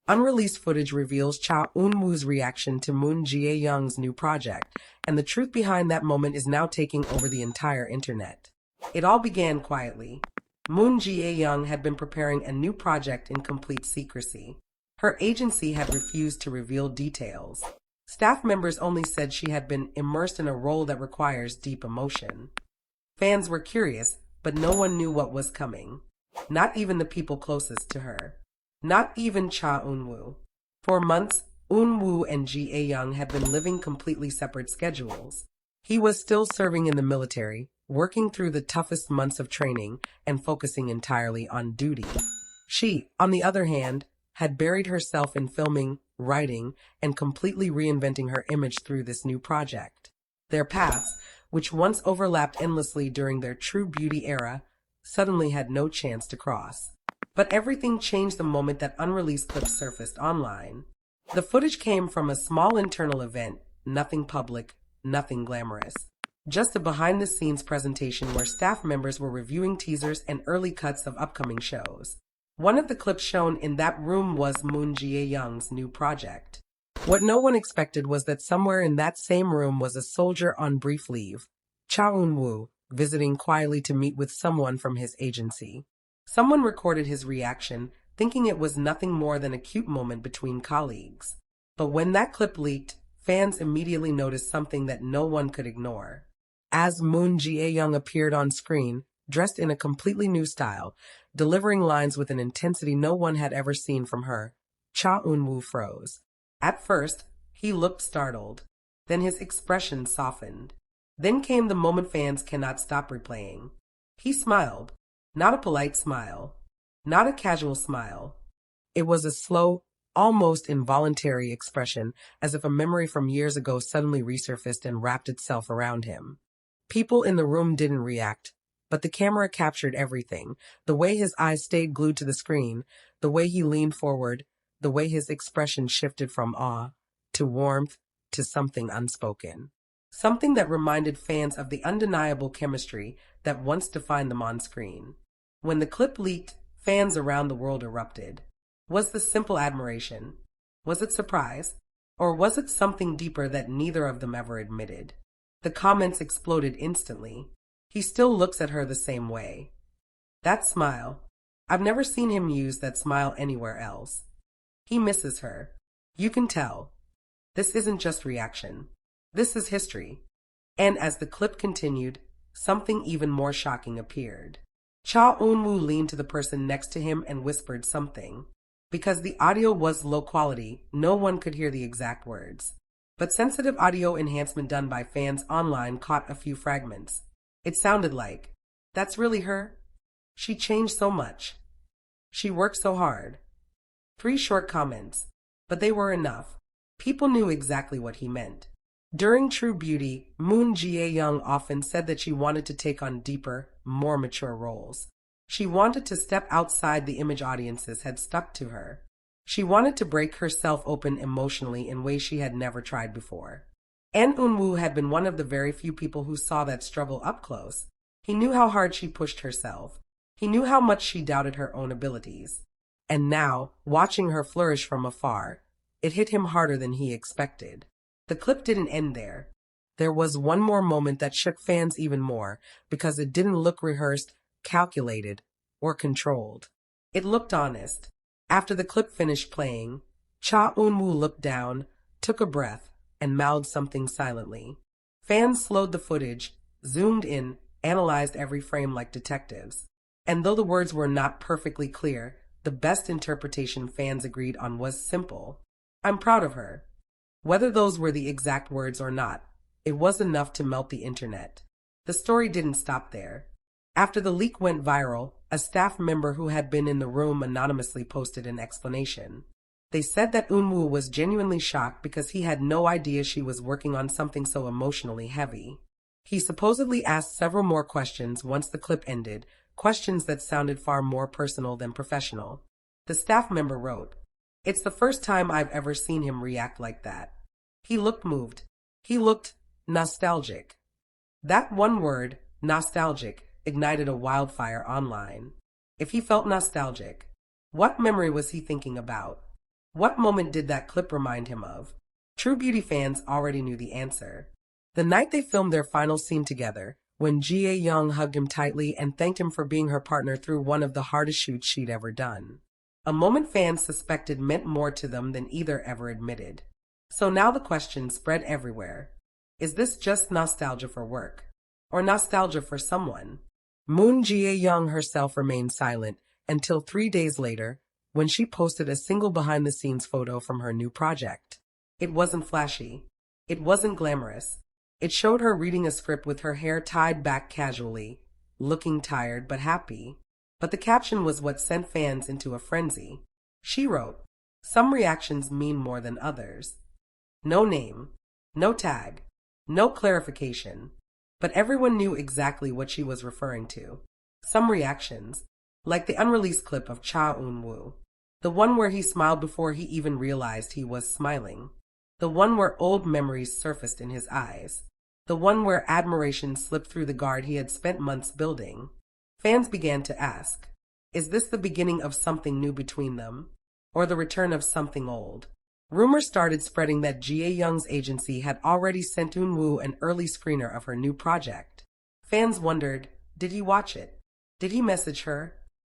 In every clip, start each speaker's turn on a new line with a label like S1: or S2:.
S1: Unreleased footage reveals Cha Eun-woo's reaction to Moon Jae-young's new project, and the truth behind that moment is now taking over the entire internet. It all began quietly. Moon Jae-young had been preparing a new project in complete secrecy. Her agency had refused to reveal details. Staff members only said she had been immersed in a role that requires deep emotion. Fans were curious, but no one knew what was coming. Not even the people closest to her. Not even Cha Eun-woo. For months, Eun-woo and Jae-young had been living completely separate schedules. He was still serving in the military, working through the toughest months of training and focusing entirely on duty. She, on the other hand, had buried herself in filming, writing, and completely reinventing her image through this new project. Their paths, which once overlapped endlessly during their true beauty era, suddenly had no chance to cross. But everything changed the moment that unreleased clips surfaced online. The footage came from a small internal event, nothing public, nothing glamorous. Just a behind-the-scenes presentation where staff members were reviewing teasers and early cuts of upcoming shows. One of the clips shown in that room was Moon Jae-young's new project. What no one expected was that somewhere in that same room was a soldier on brief leave, Cha Eun-woo, visiting quietly to meet with someone from his agency. Someone recorded his reaction, thinking it was nothing more than a cute moment between colleagues. But when that clip leaked, fans immediately noticed something that no one could ignore. As Moon Jae-young appeared on screen, dressed in a completely new style, delivering lines with an intensity no one had ever seen from her, Cha Eun-woo froze. At first, he looked startled. Then his expression softened. Then came the moment fans cannot stop replaying. He smiled. Not a polite smile. Not a casual smile. It was a slow, almost involuntary expression, as if a memory from years ago suddenly resurfaced and wrapped itself around him. People in the room didn't react, but the camera captured everything. The way his eyes stayed glued to the screen, the way he leaned forward, the way his expression shifted from awe to warmth to something unspoken. Something that reminded fans of the undeniable chemistry that once defined them on screen. When the clip leaked, fans around the world erupted. Was this simple admiration? Was it surprise? Or was it something deeper that neither of them ever admitted? The comments exploded instantly. He still looks at her the same way. That smile. I've never seen him use that smile anywhere else. He misses her. You can tell. This isn't just reaction. This is history. And as the clip continued, something even more shocking appeared. Cha Eun-woo leaned to the person next to him and whispered something. Because the audio was low quality, no one could hear the exact words. But sensitive audio enhancement done by fans online caught a few fragments. It sounded like, "That's really her? She changed so much. She worked so hard." 3 short comments, but they were enough. People knew exactly what he meant. During True Beauty, Moon Jae-young often said that she wanted to take on deeper, more mature roles. She wanted to step outside the image audiences had stuck to her. She wanted to break herself open emotionally in ways she had never tried before. And Eun-woo had been one of the very few people who saw that struggle up close. He knew how hard she pushed herself. He knew how much she doubted her own abilities. And now, watching her flourish from afar, it hit him harder than he expected. The clip didn't end there. There was one more moment that shook fans even more, because it didn't look rehearsed, calculated, or controlled. It looked honest. After the clip finished playing, Cha Eun-woo looked down, took a breath, and mouthed something silently. Fans slowed the footage, zoomed in, analyzed every frame like detectives. And though the words were not perfectly clear, the best interpretation fans agreed on was simple. "I'm proud of her." Whether those were the exact words or not, it was enough to melt the internet. The story didn't stop there. After the leak went viral, a staff member who had been in the room anonymously posted an explanation. They said that Eun-woo was genuinely shocked because he had no idea she was working on something so emotionally heavy. He supposedly asked several more questions once the clip ended, questions that sounded far more personal than professional. The staff member wrote, "It's the first time I've ever seen him react like that. He looked moved. He looked nostalgic." That one word, nostalgic, ignited a wildfire online. If he felt nostalgic, what memory was he thinking about? What moment did that clip remind him of? True Beauty fans already knew the answer. The night they filmed their final scene together, when Jae-young hugged him tightly and thanked him for being her partner through one of the hardest shoots she'd ever done. A moment fans suspected meant more to them than either ever admitted. So now the question spread everywhere. Is this just nostalgia for work? Or nostalgia for someone? Moon Jae-young herself remained silent until 3 days later, when she posted a single behind-the-scenes photo from her new project. It wasn't flashy. It wasn't glamorous. It showed her reading a script with her hair tied back casually, looking tired but happy. But the caption was what sent fans into a frenzy. She wrote, "Some reactions mean more than others." No name, no tag, no clarification, but everyone knew exactly what she was referring to. Some reactions, like the unreleased clip of Cha Eun-woo, the one where he smiled before he even realized he was smiling, the one where old memories surfaced in his eyes, the one where admiration slipped through the guard he had spent months building. Fans began to ask, is this the beginning of something new between them, or the return of something old? Rumors started spreading that Jae-young's agency had already sent Eun-woo an early screener of her new project. Fans wondered, did he watch it? Did he message her?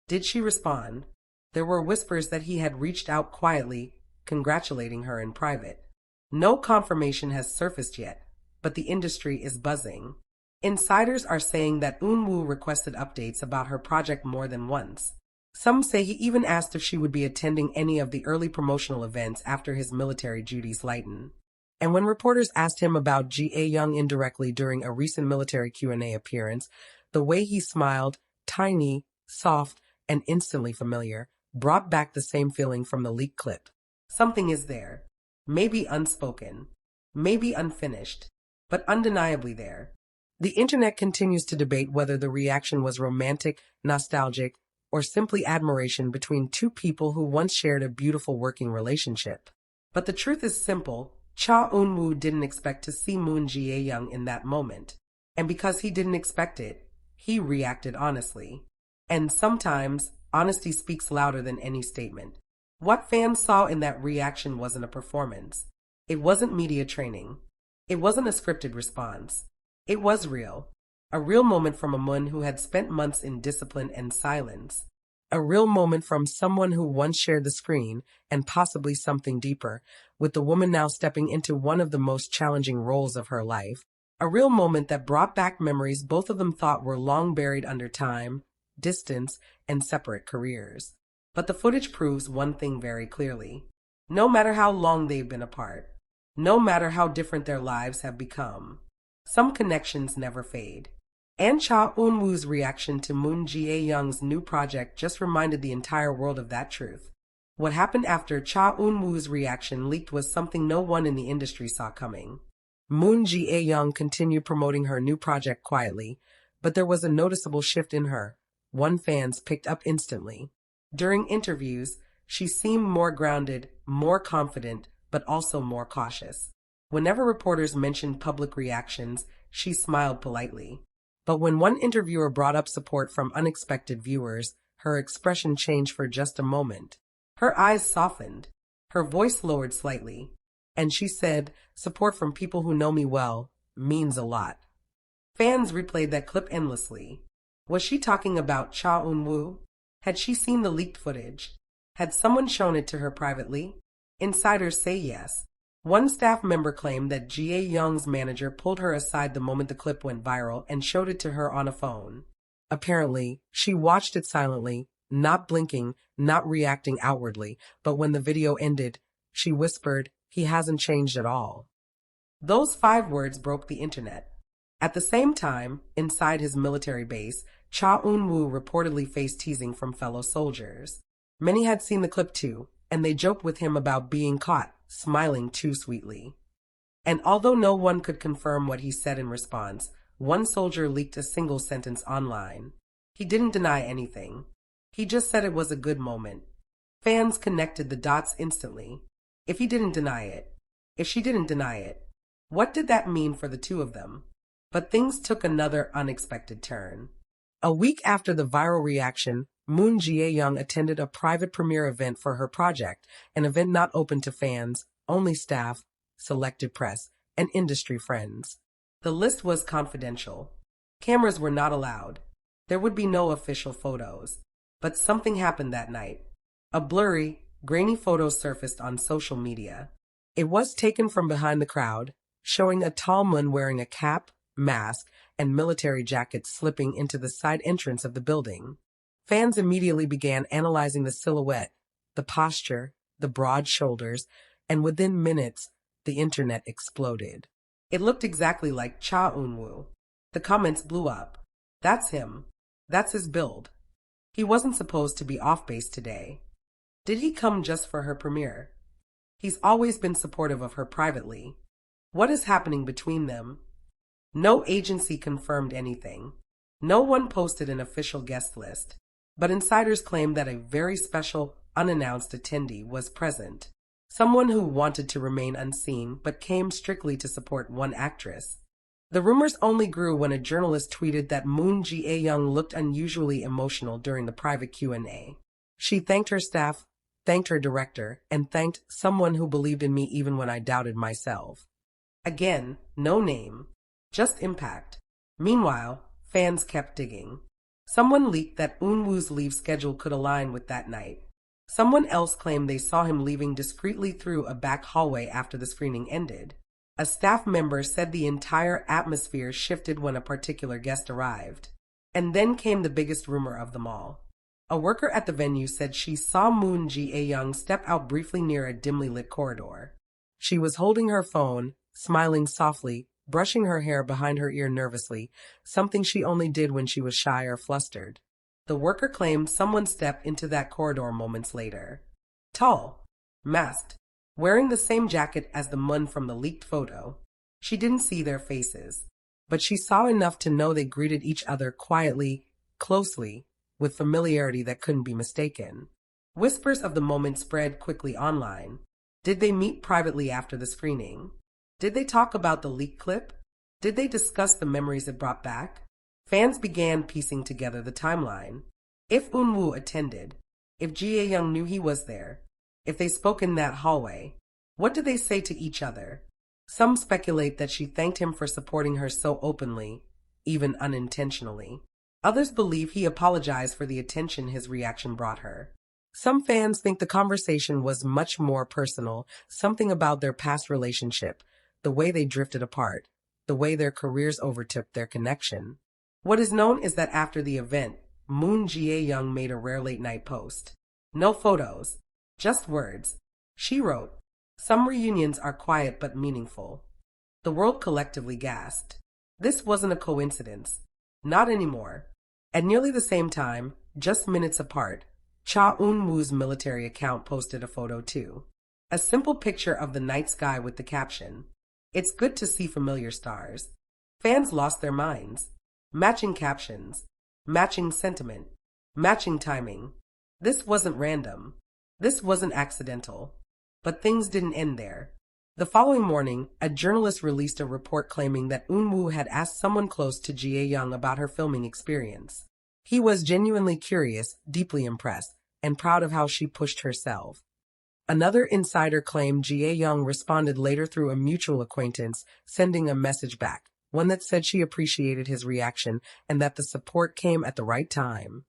S1: Did she respond? There were whispers that he had reached out quietly, congratulating her in private. No confirmation has surfaced yet, but the industry is buzzing. Insiders are saying that Eun-woo requested updates about her project more than once. Some say he even asked if she would be attending any of the early promotional events after his military duties lighten. And when reporters asked him about Jae-young indirectly during a recent military Q&A appearance, the way he smiled, tiny, soft, and instantly familiar, brought back the same feeling from the leaked clip. Something is there. Maybe unspoken. Maybe unfinished. But undeniably there. The internet continues to debate whether the reaction was romantic, nostalgic, or simply admiration between two people who once shared a beautiful working relationship. But the truth is simple. Cha Eun-woo didn't expect to see Moon Jae-young in that moment. And because he didn't expect it, he reacted honestly. And sometimes, honesty speaks louder than any statement. What fans saw in that reaction wasn't a performance. It wasn't media training. It wasn't a scripted response. It was real. A real moment from a Moon who had spent months in discipline and silence. A real moment from someone who once shared the screen, and possibly something deeper, with the woman now stepping into one of the most challenging roles of her life. A real moment that brought back memories both of them thought were long buried under time, distance, and separate careers. But the footage proves one thing very clearly. No matter how long they've been apart, no matter how different their lives have become, some connections never fade. And Cha Eun-woo's reaction to Moon Jae-young's new project just reminded the entire world of that truth. What happened after Cha Eun-woo's reaction leaked was something no one in the industry saw coming. Moon Jae-young continued promoting her new project quietly, but there was a noticeable shift in her. One fans picked up instantly. During interviews, she seemed more grounded, more confident, but also more cautious. Whenever reporters mentioned public reactions, she smiled politely. But when one interviewer brought up support from unexpected viewers, her expression changed for just a moment. Her eyes softened, her voice lowered slightly, and she said, "Support from people who know me well means a lot." Fans replayed that clip endlessly. Was she talking about Cha Eun-woo? Had she seen the leaked footage? Had someone shown it to her privately? Insiders say yes. One staff member claimed that Jae-young's manager pulled her aside the moment the clip went viral and showed it to her on a phone. Apparently, she watched it silently, not blinking, not reacting outwardly, but when the video ended, she whispered, "He hasn't changed at all." Those 5 words broke the internet. At the same time, inside his military base, Cha Eun-woo reportedly faced teasing from fellow soldiers. Many had seen the clip too, and they joked with him about being caught smiling too sweetly. And although no one could confirm what he said in response, one soldier leaked a single sentence online. He didn't deny anything. He just said it was a good moment. Fans connected the dots instantly. If he didn't deny it, if she didn't deny it, what did that mean for the two of them? But things took another unexpected turn. A week after the viral reaction, Moon Jae-young attended a private premiere event for her project, an event not open to fans, only staff, selected press, and industry friends. The list was confidential. Cameras were not allowed. There would be no official photos. But something happened that night. A blurry, grainy photo surfaced on social media. It was taken from behind the crowd, showing a tall man wearing a cap, mask, and military jacket slipping into the side entrance of the building. Fans immediately began analyzing the silhouette, the posture, the broad shoulders, and within minutes, the internet exploded. It looked exactly like Cha Eun-woo. The comments blew up. That's him. That's his build. He wasn't supposed to be off base today. Did he come just for her premiere? He's always been supportive of her privately. What is happening between them? No agency confirmed anything. No one posted an official guest list. But insiders claimed that a very special, unannounced attendee was present. Someone who wanted to remain unseen but came strictly to support one actress. The rumors only grew when a journalist tweeted that Moon Jae-young looked unusually emotional during the private Q&A. She thanked her staff, thanked her director, and thanked someone who believed in me even when I doubted myself. Again, no name, just impact. Meanwhile, fans kept digging. Someone leaked that Eun-woo's leave schedule could align with that night. Someone else claimed they saw him leaving discreetly through a back hallway after the screening ended. A staff member said the entire atmosphere shifted when a particular guest arrived. And then came the biggest rumor of them all. A worker at the venue said she saw Moon Jae-young step out briefly near a dimly lit corridor. She was holding her phone, smiling softly, brushing her hair behind her ear nervously, something she only did when she was shy or flustered. The worker claimed someone stepped into that corridor moments later. Tall, masked, wearing the same jacket as the Mun from the leaked photo. She didn't see their faces, but she saw enough to know they greeted each other quietly, closely, with familiarity that couldn't be mistaken. Whispers of the moment spread quickly online. Did they meet privately after the screening? Did they talk about the leaked clip? Did they discuss the memories it brought back? Fans began piecing together the timeline. If Eun-woo attended, if Jae-young knew he was there, if they spoke in that hallway, what did they say to each other? Some speculate that she thanked him for supporting her so openly, even unintentionally. Others believe he apologized for the attention his reaction brought her. Some fans think the conversation was much more personal, something about their past relationship, the way they drifted apart, the way their careers overtook their connection. What is known is that after the event, Moon Jae-young made a rare late-night post. No photos, just words. She wrote, "Some reunions are quiet but meaningful." The world collectively gasped. This wasn't a coincidence. Not anymore. At nearly the same time, just minutes apart, Cha Eun-woo's military account posted a photo too. A simple picture of the night sky with the caption, "It's good to see familiar stars." Fans lost their minds. Matching captions, matching sentiment, matching timing. This wasn't random. This wasn't accidental. But things didn't end there. The following morning, a journalist released a report claiming that Eun-woo had asked someone close to Jae-young about her filming experience. He was genuinely curious, deeply impressed, and proud of how she pushed herself. Another insider claimed Jae-young responded later through a mutual acquaintance, sending a message back, one that said she appreciated his reaction and that the support came at the right time.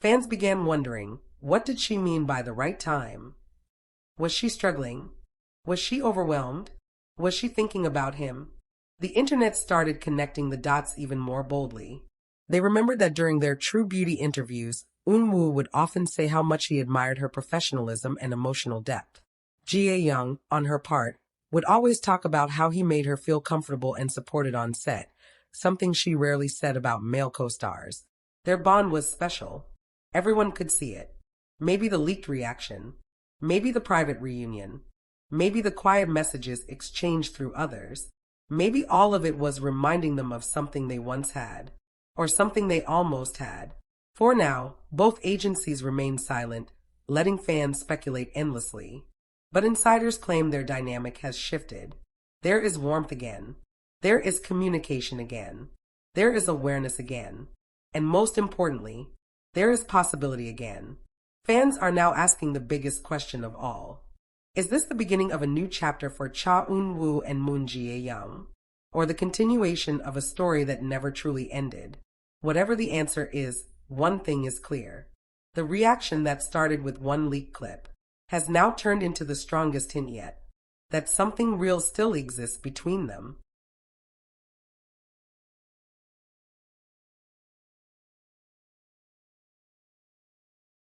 S1: Fans began wondering, what did she mean by the right time? Was she struggling? Was she overwhelmed? Was she thinking about him? The internet started connecting the dots even more boldly. They remembered that during their True Beauty interviews, Eun-woo would often say how much he admired her professionalism and emotional depth. Jae-young, on her part, would always talk about how he made her feel comfortable and supported on set, something she rarely said about male co-stars. Their bond was special. Everyone could see it. Maybe the leaked reaction. Maybe the private reunion. Maybe the quiet messages exchanged through others. Maybe all of it was reminding them of something they once had, or something they almost had. For now, both agencies remained silent, letting fans speculate endlessly. But insiders claim their dynamic has shifted. There is warmth again. There is communication again. There is awareness again. And most importantly, There is possibility again. Fans are now asking the biggest question of all. Is this the beginning of a new chapter for Cha Eun-woo and Moon Jae-young? Or the continuation of a story that never truly ended? Whatever the answer is, one thing is clear. The reaction that started with one leaked clip has now turned into the strongest hint yet, that something real still exists between them.